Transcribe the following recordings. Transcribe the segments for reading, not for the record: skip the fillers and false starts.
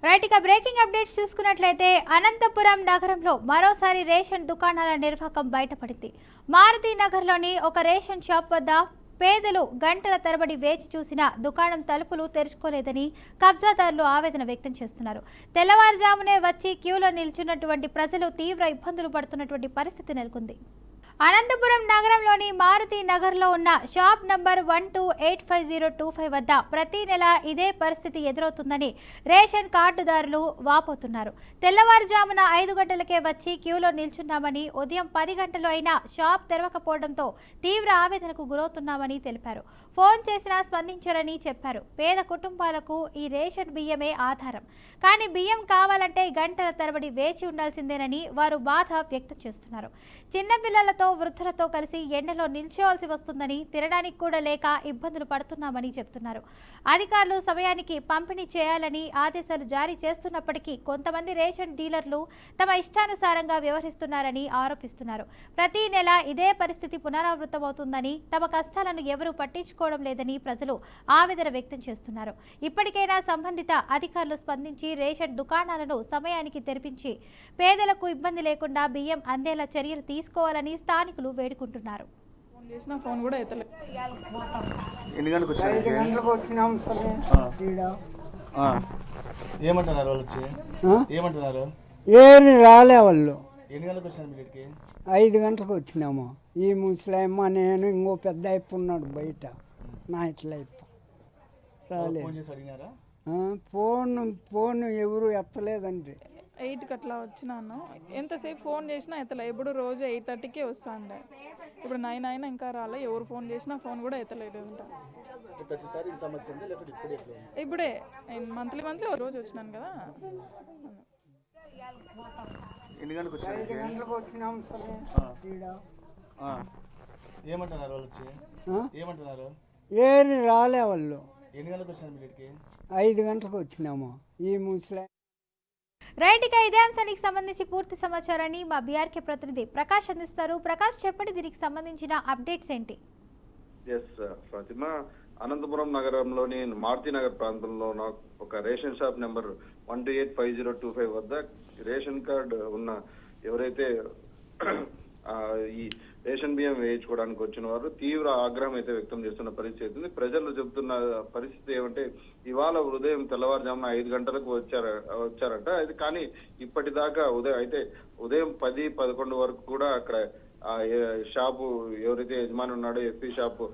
Right, ఇక breaking updates చూసుకున్నట్లయితే అనంతపురం నగరంలో మరోసారి రేషన్ దుకాణాల నిర్వాకం బయటపడింది. మారుతి నగర్లోని ఒక రేషన్ షాప్ వద్ద పేదలు గంటల తరబడి వేచి చూసిన దుకాణం తలుపులు తెరుచుకోలేదని కబ్జాదారులు ఆవేదన వ్యక్తం చేస్తున్నారు. తెల్లవారుజామునే వచ్చి క్యూలో నిల్చున్నటువంటి ప్రజలు తీవ్ర ఇబ్బందులు పడుతున్నటువంటి పరిస్థితి నెలకొంది. అనంతపురం నగరంలోని మారుతి నగర్లో ఉన్న షాప్ నంబర్ 128525 వద్ద ప్రతి నెల ఇదే పరిస్థితి ఎదురవుతుందని రేషన్ కార్డుదారులు వాపోతున్నారు. తెల్లవారుజామున 5 గంటలకే వచ్చి క్యూలో నిల్చున్నామని, ఉదయం 10 గంటలు అయినా షాప్ తెరవకపోవడంతో తీవ్ర ఆవేదనకు గురవుతున్నామని తెలిపారు. ఫోన్ చేసినా స్పందించరని చెప్పారు. పేద కుటుంబాలకు ఈ రేషన్ బియ్యమే ఆధారం, కానీ బియ్యం కావాలంటే గంటల తరబడి వేచి ఉండాల్సిందేనని వారు బాధ వ్యక్తం చేస్తున్నారు. చిన్నపిల్లలతో వృద్ధులతో కలిసి ఎండలో నిల్చోవాల్సి వస్తుందని, తినడానికి కూడా లేక ఇబ్బందులు పడుతున్నామని చెప్తున్నారు. అధికారులు సమయానికి పంపిణీ చేయాలని ఆదేశాలు జారీ చేస్తున్నప్పటికీ కొంతమంది రేషన్ డీలర్లు తమ ఇష్టానుసారంగా వ్యవహరిస్తున్నారని ఆరోపిస్తున్నారు. ప్రతి నెల ఇదే పరిస్థితి పునరావృతమవుతుందని, తమ కష్టాలను ఎవరూ పట్టించుకోవడం లేదని ప్రజలు ఆవేదన వ్యక్తం చేస్తున్నారు. ఇప్పటికైనా సంబంధిత అధికారులు స్పందించి రేషన్ దుకాణాలను సమయానికి తెరిపించి పేదలకు ఇబ్బంది లేకుండా బియ్యం అందేలా చర్యలు తీసుకోవాలని స్థానికులు వేడుకుంటున్నారు. ఫోన్ కూడా ఎత్తలేదు. ఏమంటున్నారు వాళ్ళు వచ్చి? ఏమంటున్నారు? ఏమి రాలే వాళ్ళు. ఎన్ని గంటలకు వచ్చారు మీరు ఇక్కడికి? 5 గంటలకు వచ్చినాము. ఈ ముసలాయమ్మ, నేను, ఇంకో పెద్ద అయిపు ఉన్నాడు బయట, నా ఇట్లా అయిపు రాలేదు. ఫోన్ చేసి అడిగినారా? ఫోన్ ఎవరు ఎత్తలేదండి. 8కి అట్లా వచ్చినాను. ఎంతసేపు ఫోన్ చేసినా ఎత్తలే. ఎప్పుడు రోజు 8:30కే వస్తాండే. ఇప్పుడు 9 అయినా ఇంకా రాలే. ఎవరు ఫోన్ చేసినా ఫోన్ కూడా ఎత్తలేదు. ప్రతిసారి ఈ సమస్య ఉంది లేకపోతే ఇప్పుడే మంత్లీ ఒక రోజు వచ్చినాను కదా. ఎన్ని గంటలకు వచ్చారు? 5 గంటలకు వచ్చినాము సార్. ఏమంటున్నారు వాళ్ళు వచ్చి? ఏమంటున్నారు? ఏమి రాలే వాళ్ళు. ఎన్ని గంటలకు వచ్చారు మీరు ఇక్కడికి? 5 గంటలకు వచ్చినాము. ఈ ముసలాయ రైట్, ఇక ఇదే అంశానికి సంబంధించి పూర్తి సమాచారాన్ని మా బీఆర్కే ప్రతినిధి ప్రకాష్ అందిస్తారు. ప్రకాష్, చెప్పండి, దీనికి సంబంధించిన అప్డేట్స్ ఏంటి? ప్రతిమ, అనంతపురం నగరంలోని మారుతి నగర్ ప్రాంతంలో ఒక రేషన్ షాప్ నెంబర్ 128525 వద్ద రేషన్ కార్డు ఉన్న ఎవరైతే ఈ రేషన్ బియ్యం వేయించుకోవడానికి వచ్చిన వారు తీవ్ర ఆగ్రహం అయితే వ్యక్తం చేస్తున్న పరిస్థితి ఉంది. ప్రజలు చెబుతున్న పరిస్థితి ఏమంటే, ఇవాళ ఉదయం తెల్లవారుజామున 5 గంటలకు వచ్చారట. అది కానీ ఇప్పటిదాకా ఉదయం 10-11 వరకు కూడా అక్కడ షాపు ఎవరైతే యజమాని ఉన్నాడో ఎస్పీ షాపు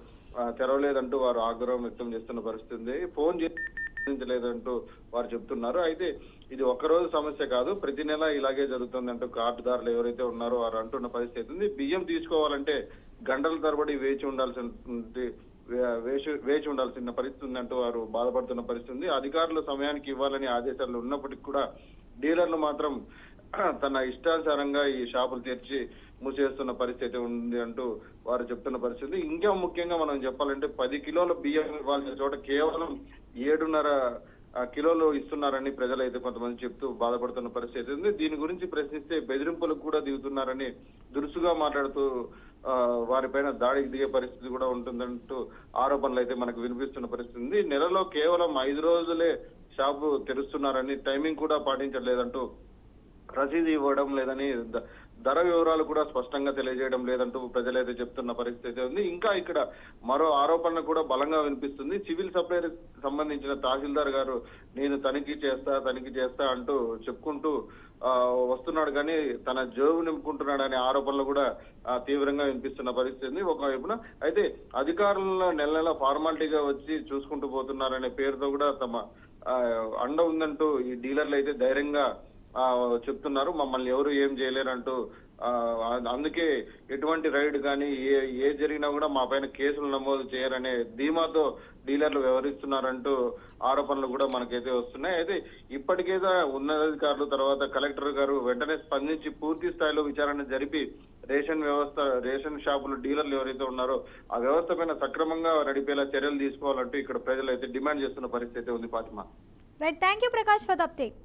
తెరవలేదంటూ వారు ఆగ్రహం వ్యక్తం చేస్తున్న పరిస్థితి ఉంది. ఫోన్ లేదంటూ వారు చెప్తున్నారు. అయితే ఇది ఒక్కరోజు సమస్య కాదు, ప్రతి నెల ఇలాగే జరుగుతుందంటూ కార్డుదారులు ఎవరైతే ఉన్నారో వారు అంటున్న పరిస్థితి ఉంది. బియ్యం తీసుకోవాలంటే గంటల తరబడి వేచి ఉండాల్సిన పరిస్థితి ఉందంటూ వారు బాధపడుతున్న పరిస్థితి ఉంది. అధికారులు సమయానికి ఇవ్వాలని ఆదేశాలు ఉన్నప్పటికీ కూడా డీలర్లు మాత్రం తన ఇష్టానుసారంగా ఈ షాపులు తెరిచి మూసేస్తున్న పరిస్థితి ఉంది అంటూ వారు చెప్తున్న పరిస్థితి. ఇంకా ముఖ్యంగా మనం చెప్పాలంటే 10 కిలోల బియ్యం ఇవ్వాల్సిన చోట కేవలం 7.5 కిలోలు ఇస్తున్నారని ప్రజలైతే కొంతమంది చెప్తూ బాధపడుతున్న పరిస్థితి ఉంది. దీని గురించి ప్రశ్నిస్తే బెదిరింపులకు కూడా దిగుతున్నారని దురుసుగా మాట్లాడుతూ వారిపైన దాడికి దిగే పరిస్థితి కూడా ఉంటుందంటూ ఆరోపణలు అయితే మనకు వినిపిస్తున్న పరిస్థితి ఉంది. నెలలో కేవలం 5 రోజులే షాపు తెరుస్తున్నారని, టైమింగ్ కూడా పాటించలేదంటూ, రసీదు ఇవ్వడం లేదని, ధర వివరాలు కూడా స్పష్టంగా తెలియజేయడం లేదంటూ ప్రజలైతే చెప్తున్న పరిస్థితి ఉంది. ఇంకా ఇక్కడ మరో ఆరోపణ కూడా బలంగా వినిపిస్తుంది. సివిల్ సప్లై సంబంధించిన తహసీల్దార్ గారు నేను తనిఖీ చేస్తా అంటూ చెప్పుకుంటూ వస్తున్నాడు, కానీ తన జోబు నింపుకుంటున్నాడనే ఆరోపణలు కూడా తీవ్రంగా వినిపిస్తున్న పరిస్థితి ఒకవైపున. అయితే అధికారులను నెల ఫార్మాలిటీగా వచ్చి చూసుకుంటూ పోతున్నారనే పేరుతో కూడా తమ అండ ఉందంటూ ఈ డీలర్లు అయితే ధైర్యంగా చెప్తున్నారు. మమ్మల్ని ఎవరు ఏం చేయలేరంటూ, అందుకే ఎటువంటి రైడ్ కానీ ఏ జరిగినా కూడా మా పైన కేసులు నమోదు చేయరనే ధీమాతో డీలర్లు వ్యవహరిస్తున్నారంటూ ఆరోపణలు కూడా మనకైతే వస్తున్నాయి. అయితే ఇప్పటికైతే ఉన్నతాధికారులు తర్వాత కలెక్టర్ గారు వెంటనే స్పందించి పూర్తి స్థాయిలో విచారణ జరిపి రేషన్ షాపులు డీలర్లు ఎవరైతే ఉన్నారో ఆ వ్యవస్థ పైన సక్రమంగా నడిపేలా చర్యలు తీసుకోవాలంటూ ఇక్కడ ప్రజలు అయితే డిమాండ్ చేస్తున్న పరిస్థితి ఉంది. Fatima, right, thank you Prakash for the update.